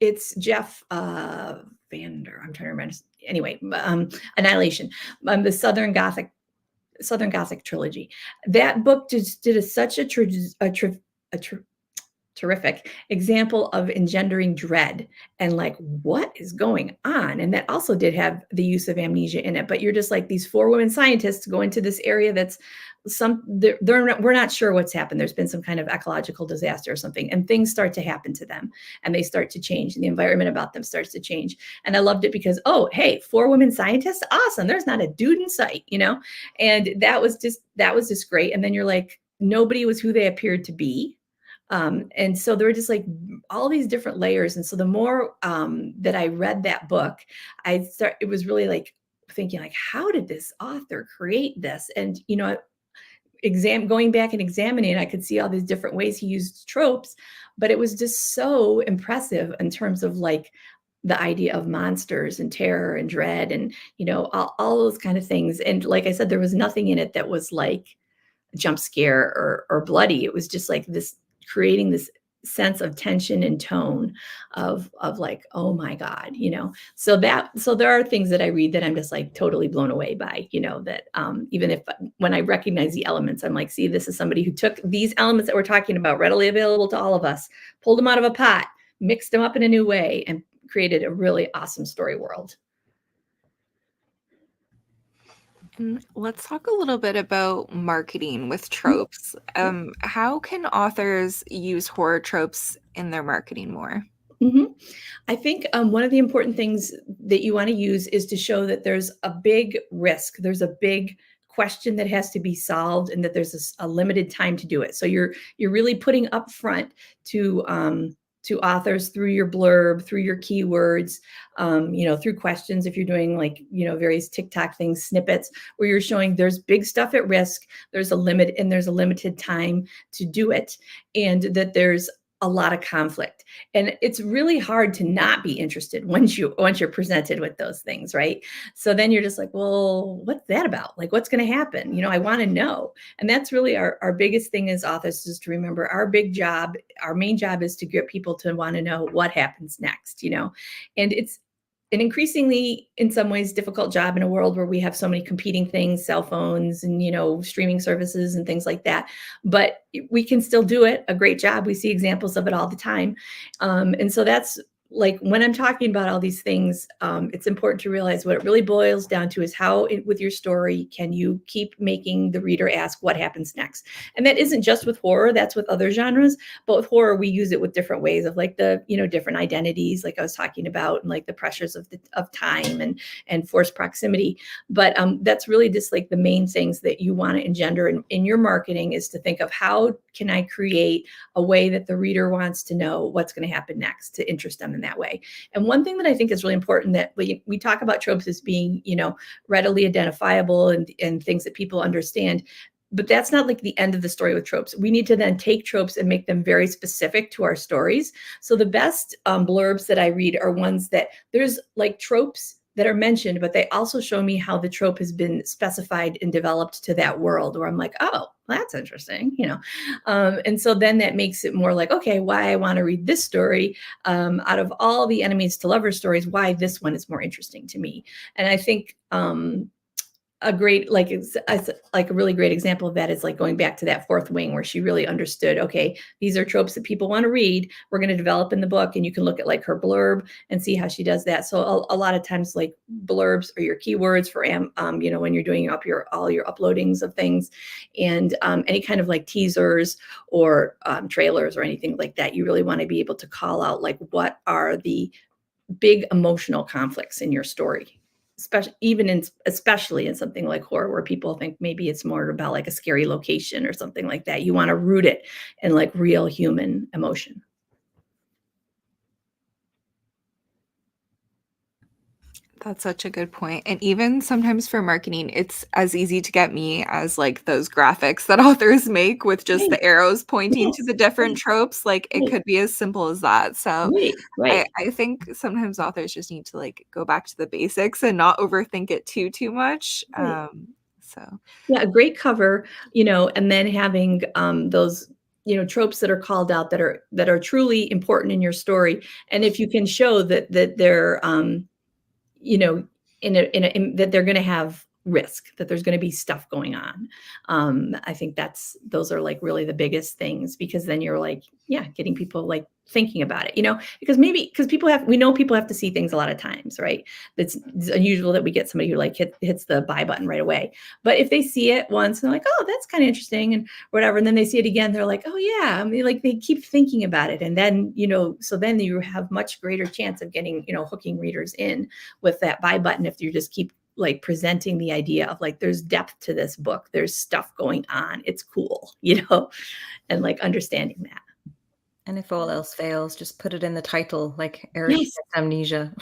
it's Jeff Vander. I'm trying to remember. Anyway, Annihilation, the Southern Gothic Southern Gothic trilogy. That book just did such a terrific example of engendering dread and like what is going on. And that also did have the use of amnesia in it. But you're just like these 4 women scientists go into this area that's we're not sure what's happened. There's been some kind of ecological disaster or something, and things start to happen to them, and they start to change, and the environment about them starts to change. And I loved it because, oh, hey, 4 women scientists, awesome. There's not a dude in sight, and that was just great. And then you're like, nobody was who they appeared to be. And so there were just like all these different layers. And so the more that I read that book, it was really like thinking like, how did this author create this? And, going back and examining, I could see all these different ways he used tropes, but it was just so impressive in terms of like the idea of monsters and terror and dread and, all those kind of things. And like I said, there was nothing in it that was like a jump scare or bloody. It was just like this, creating this sense of tension and tone of like, oh my God, so there are things that I read that I'm just like totally blown away by, that even if when I recognize the elements, I'm like, see, this is somebody who took these elements that we're talking about, readily available to all of us, pulled them out of a pot, mixed them up in a new way, and created a really awesome story world. And let's talk a little bit about marketing with tropes. How can authors use horror tropes in their marketing more? I think one of the important things that you want to use is to show that there's a big risk. There's a big question that has to be solved, and that there's a limited time to do it. So you're really putting up front to authors through your blurb, through your keywords, through questions. If you're doing like, various TikTok things, snippets, where you're showing there's big stuff at risk, there's a limit, and there's a limited time to do it, and that there's a lot of conflict. And it's really hard to not be interested once you're presented with those things, right? So then you're just like, well, what's that about? Like, what's going to happen? I want to know. And that's really our biggest thing as authors, is to remember our main job is to get people to want to know what happens next, and it's an increasingly, in some ways, difficult job in a world where we have so many competing things, cell phones and, streaming services and things like that. But we can still do it a great job. We see examples of it all the time. And so that's like, when I'm talking about all these things, it's important to realize what it really boils down to is how, with your story, can you keep making the reader ask what happens next? And that isn't just with horror, that's with other genres. But with horror, we use it with different ways of like the, different identities, like I was talking about, and like the pressures of time and forced proximity. But that's really just like the main things that you want to engender in your marketing, is to think of how can I create a way that the reader wants to know what's going to happen next, to interest them in that way. And one thing that I think is really important, that we talk about tropes as being, readily identifiable and things that people understand. But that's not like the end of the story with tropes. We need to then take tropes and make them very specific to our stories. So the best blurbs that I read are ones that there's like tropes that are mentioned, but they also show me how the trope has been specified and developed to that world, where I'm like, oh, that's interesting, and so then that makes it more like, okay, why I want to read this story out of all the enemies to lovers stories, why this one is more interesting to me. And I think a great, like a really great example of that is like going back to that Fourth Wing, where she really understood, okay, these are tropes that people want to read, we're going to develop in the book. And you can look at like her blurb and see how she does that. So a lot of times, like, blurbs are your keywords for when you're doing up all your uploadings of things, and any kind of like teasers or trailers or anything like that. You really want to be able to call out like, what are the big emotional conflicts in your story, especially in something like horror, where people think maybe it's more about like a scary location or something like that. You want to root it in like real human emotion. That's such a good point. And even sometimes for marketing, it's as easy to get me as like those graphics that authors make with just the arrows pointing to the different tropes. Like it could be as simple as that. So Right. I think sometimes authors just need to like go back to the basics and not overthink it too much. Right. So Yeah, a great cover, and then having those tropes that are called out, that are truly important in your story. And if you can show that they're that they're going to have risk, that there's going to be stuff going on. I think those are like really the biggest things, because then you're like, yeah, getting people like thinking about it, because we know people have to see things a lot of times, right? It's unusual that we get somebody who like hits the buy button right away. But if they see it once and they're like, oh, that's kind of interesting and whatever, and then they see it again, they're like, oh yeah, I mean, like they keep thinking about it. And then, so then you have much greater chance of getting, hooking readers in with that buy button if you just keep like presenting the idea of like, there's depth to this book, there's stuff going on, it's cool, and like understanding that. And if all else fails, just put it in the title, like Eric gets amnesia.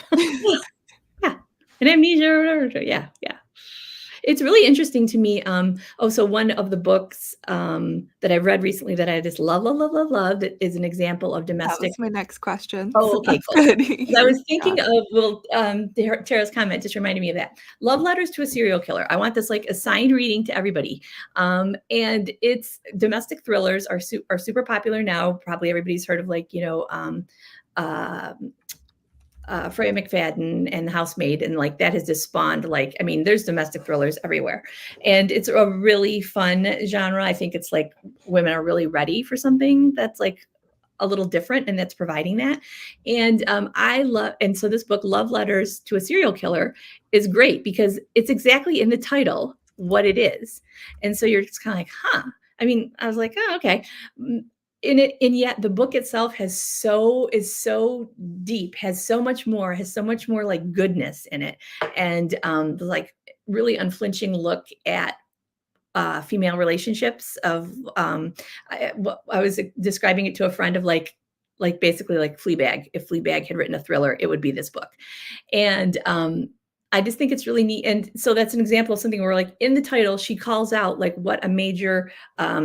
Yeah. And amnesia or whatever. Yeah. It's really interesting to me. So one of the books that I've read recently that I just love, that is an example of domestic. That was my next question. Oh, okay, cool. I was thinking of, Tara's comment just reminded me of that. Love Letters to a Serial Killer. I want this like assigned reading to everybody. And it's domestic thrillers are super popular now. Probably everybody's heard of like, Freya McFadden and The Housemaid, and like that has just spawned like, I mean, there's domestic thrillers everywhere, and it's a really fun genre. I think it's like women are really ready for something that's like a little different, and that's providing that. And and so this book, Love Letters to a Serial Killer, is great because it's exactly in the title what it is, and so you're just kind of like, huh. I mean, I was like, oh, okay. And yet the book itself is so deep, has so much more like goodness in it, and like really unflinching look at female relationships. I was describing it to a friend of like basically like Fleabag. If Fleabag had written a thriller, it would be this book, and I just think it's really neat. And so that's an example of something where like in the title, she calls out like what a major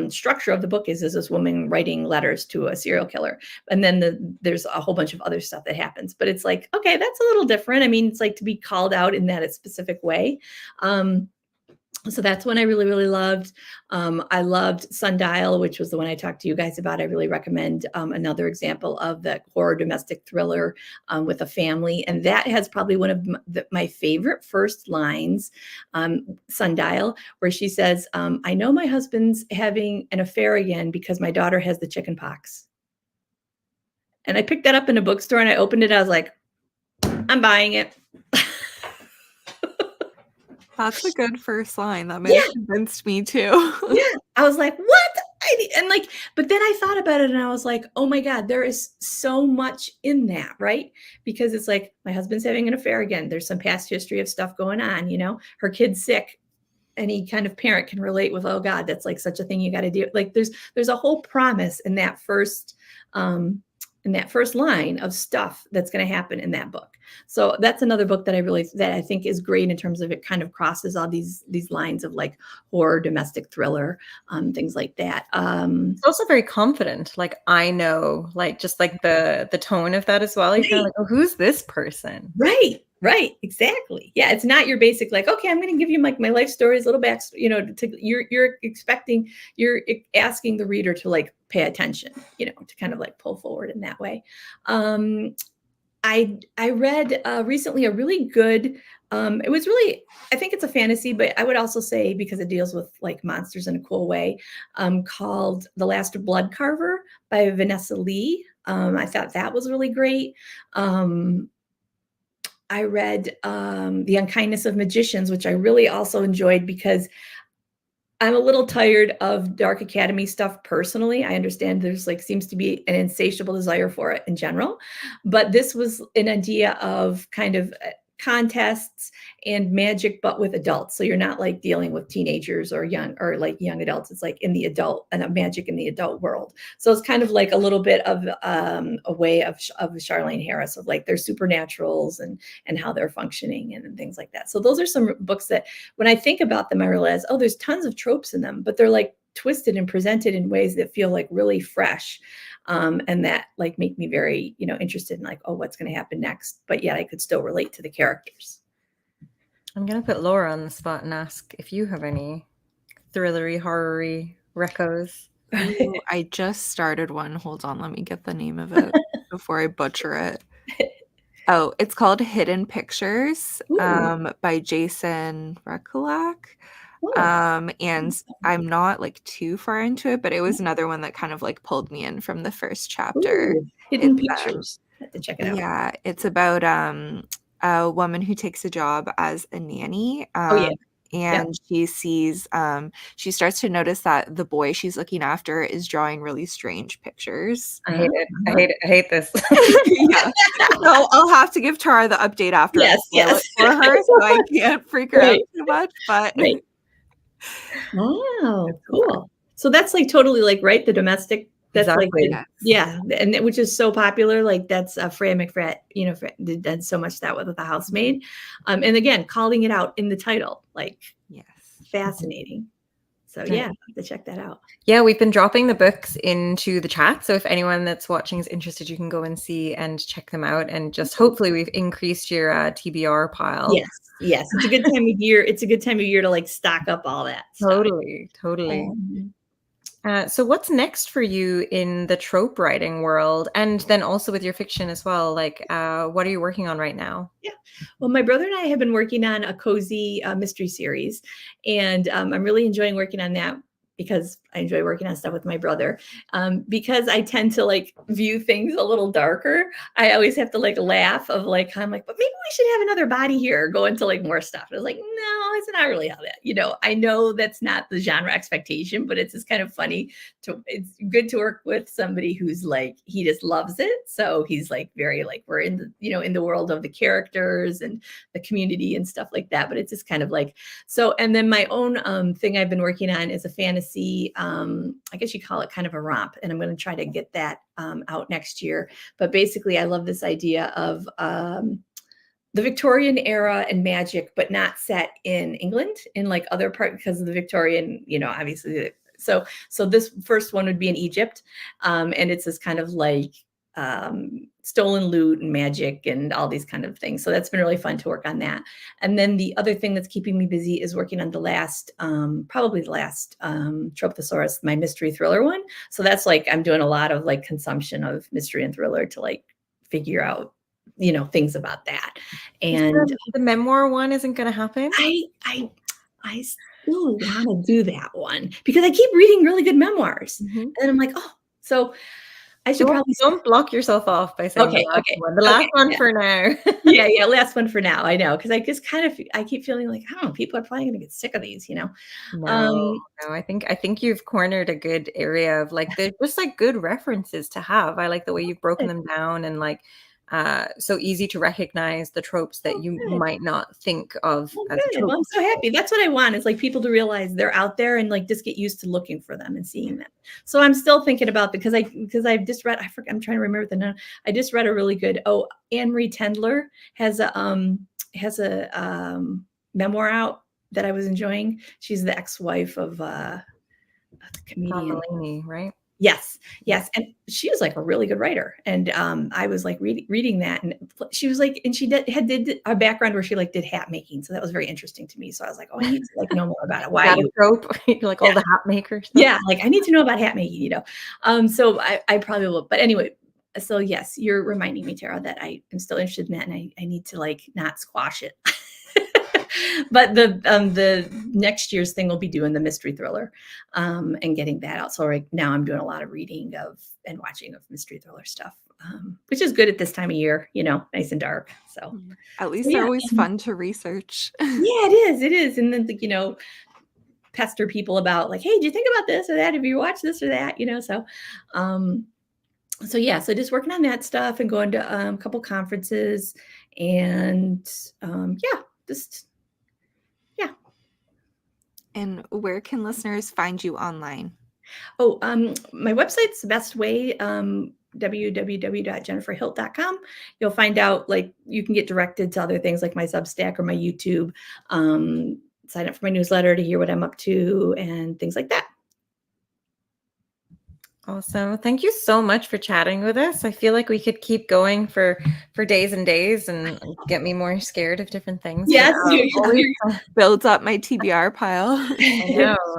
structure of the book is this woman writing letters to a serial killer. And then there's a whole bunch of other stuff that happens, but it's like, okay, that's a little different. I mean, it's like to be called out in that specific way. So that's one I really, really loved. I loved Sundial, which was the one I talked to you guys about. I really recommend another example of the horror domestic thriller with a family. And that has probably one of my favorite first lines, Sundial, where she says, I know my husband's having an affair again because my daughter has the chicken pox. And I picked that up in a bookstore and I opened it. I was like, I'm buying it. That's a good first line. That may have convinced me too. Yeah. I was like, what? But then I thought about it and I was like, oh my God, there is so much in that, right? Because it's like, my husband's having an affair again. There's some past history of stuff going on, her kid's sick. Any kind of parent can relate with, oh God, that's like such a thing you got to do. Like there's a whole promise in that first line of stuff that's going to happen in that book. So that's another book that I think is great in terms of it kind of crosses all these lines of like horror, domestic thriller, things like that. It's also very confident. Like I know, like just like the tone of that as well. You're kind of like, oh, who's this person? Right. Exactly. Yeah. It's not your basic, like, okay, I'm going to give you like my life stories, little back, you're asking the reader to like pay attention, to kind of like pull forward in that way. I read recently a really good, it was really, I think it's a fantasy, but I would also say because it deals with like monsters in a cool way, called The Last Blood Carver by Vanessa Lee. I thought that was really great. I read The Unkindness of Magicians, which I really also enjoyed because I'm a little tired of Dark Academy stuff personally. I understand there's like seems to be an insatiable desire for it in general, but this was an idea of kind of contests and magic, but with adults. So you're not like dealing with teenagers or young adults. It's like in the adult and a magic in the adult world. So it's kind of like a little bit of a way of Charlene Harris of like their supernaturals and how they're functioning and things like that. So those are some books that when I think about them, I realize, oh, there's tons of tropes in them, but they're like twisted and presented in ways that feel like really fresh. And that like make me very, interested in like, oh, what's going to happen next? But yet I could still relate to the characters. I'm going to put Laura on the spot and ask if you have any thrillery, horror-y recos. Ooh, I just started one. Hold on. Let me get the name of it before I butcher it. Oh, it's called Hidden Pictures Ooh. by Jason Rekulak. Oh. And I'm not like too far into it, but it was another one that kind of like pulled me in from the first chapter. Ooh, Hidden It's Pictures. I have to check it out. yeah, it's about a woman who takes a job as a nanny. Oh yeah. Yep. And she sees she starts to notice that the boy she's looking after is drawing really strange pictures. I hate it. I Uh-huh. hate it. I hate this. Yeah. So I'll have to give Tara the update after I Yes, spoil yes. it for her, so I can't freak her out Right, too much, but right. Wow, it's so fun. cool. So that's like totally like, right, the domestic, that's like Exactly. the, Yes. yeah, and which is so popular. Like that's Freya McFrat, you know, did so much that with The Housemaid. And again, calling it out in the title, like Yes. fascinating. So Nice. yeah, I have to check that out. Yeah, we've been dropping the books into the chat. So if anyone that's watching is interested, you can go and see and check them out. And just hopefully we've increased your TBR pile. Yes, yes. It's a good time of year. It's a good time of year to like stock up all that stuff. Totally, totally. So what's next for you in the trope writing world? And then also with your fiction as well, like what are you working on right now? Yeah. Well, my brother and I have been working on a cozy mystery series, and I'm really enjoying working on that because I enjoy working on stuff with my brother. Because I tend to like view things a little darker, I always have to like laugh of like, I'm like, but maybe we should have another body here, go into like more stuff. And I was like, no, it's not really how that, you know, I know that's not the genre expectation, but it's just kind of funny it's good to work with somebody who's like, he just loves it. So he's like very like, we're in the, you know, in the world of the characters and the community and stuff like that. But it's just kind of like, so, and then my own thing I've been working on is a fantasy, I guess you call it kind of a romp, and I'm going to try to get that out next year. But basically I love this idea of the Victorian era and magic, but not set in England, in like other part, because of the Victorian, you know, obviously. So this first one would be in Egypt. And it's this kind of like stolen loot and magic and all these kind of things. So that's been really fun to work on that. And then the other thing that's keeping me busy is working on the last, probably the last Trope Thesaurus, my mystery thriller one. So that's like, I'm doing a lot of like consumption of mystery and thriller to like figure out, you know, things about that. And the memoir one isn't going to happen. I still want to do that one because I keep reading really good memoirs, and I'm like, oh, so I should probably don't block yourself off by saying okay, the last one yeah. for now. yeah, last one for now. I know, because I just kind of I keep feeling like, I don't know, people are probably going to get sick of these, you know. No, I think you've cornered a good area of like they're just like good references to have. I like the way you've broken them down and like so easy to recognize the tropes that you might not think of as a trope. Well, I'm so happy. That's what I want, is like people to realize they're out there and like just get used to looking for them and seeing them. So I'm still thinking about, because I've just read, I'm trying to remember the name. I just read a really good, Anne-Marie Tendler has a memoir out that I was enjoying. She's the ex-wife of the comedian. Mulaney, right? Yes. And she was like a really good writer. And I was like reading that, and she was like, and she did a background where she like did hat making. So that was very interesting to me. So I was like, oh, I need to like know more about it. Why you trope? Like all the hat makers. Yeah. Like I need to know about hat making, you know? So I probably will, but anyway, so yes, you're reminding me, Tara, that I am still interested in that, and I need to like not squash it. But the next year's thing will be doing the mystery thriller and getting that out. So right now I'm doing a lot of reading of and watching of mystery thriller stuff, which is good at this time of year, you know, nice and dark. So at least they're always fun to research. Yeah, it is. And then, you know, pester people about like, hey, do you think about this or that? Have you watched this or that? You know, so yeah, so just working on that stuff and going to a couple conferences and just. And where can listeners find you online? Oh, my website's the best way, www.jenniferhilt.com. You'll find out, like, you can get directed to other things like my Substack or my YouTube, sign up for my newsletter to hear what I'm up to and things like that. Awesome. Thank you so much for chatting with us. I feel like we could keep going for days and days and get me more scared of different things. Yes, Always builds up my TBR pile.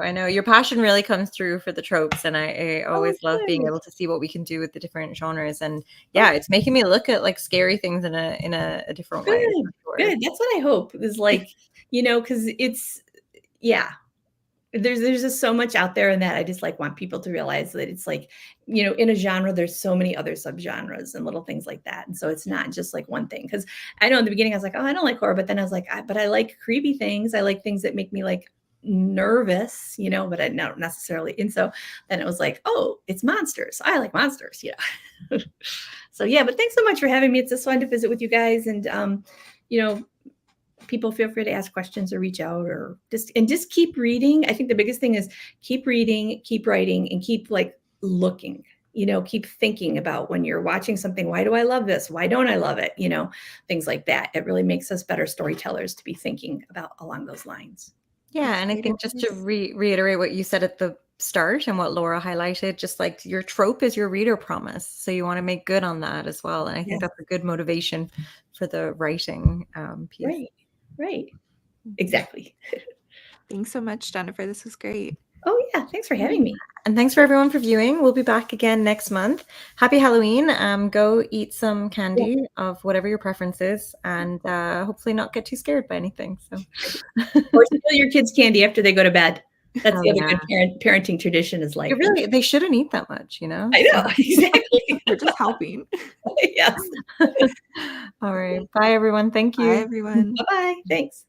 I know. Your passion really comes through for the tropes, and I always love being able to see what we can do with the different genres. And yeah, it's making me look at like scary things in a different way. For sure. Good. That's what I hope is like, because it's, yeah. There's just so much out there in that I just like want people to realize that it's like, in a genre, there's so many other subgenres and little things like that. And so it's not just like one thing. Cause I know in the beginning I was like, oh, I don't like horror. But then I was like, but I like creepy things. I like things that make me like nervous, but I not necessarily. And so then it was like, oh, it's monsters. I like monsters. So yeah, but thanks so much for having me. It's just fun to visit with you guys. And, people feel free to ask questions or reach out or just keep reading. I think the biggest thing is keep reading, keep writing, and keep like looking, keep thinking about when you're watching something. Why do I love this? Why don't I love it? Things like that. It really makes us better storytellers to be thinking about along those lines. Yeah. And I think just to reiterate what you said at the start and what Laura highlighted, just like your trope is your reader promise. So you want to make good on that as well. And I think that's a good motivation for the writing piece. Right. Exactly. Thanks so much, Jennifer. This was great. Oh yeah. Thanks for having me. And thanks for everyone for viewing. We'll be back again next month. Happy Halloween. Go eat some candy of whatever your preference is, and hopefully not get too scared by anything. So, or steal your kids' candy after they go to bed. That's the other good parenting tradition is like. They shouldn't eat that much, I know, exactly. We're just helping. Yes. All right. Bye, everyone. Thank you. Bye, everyone. Bye-bye. Thanks.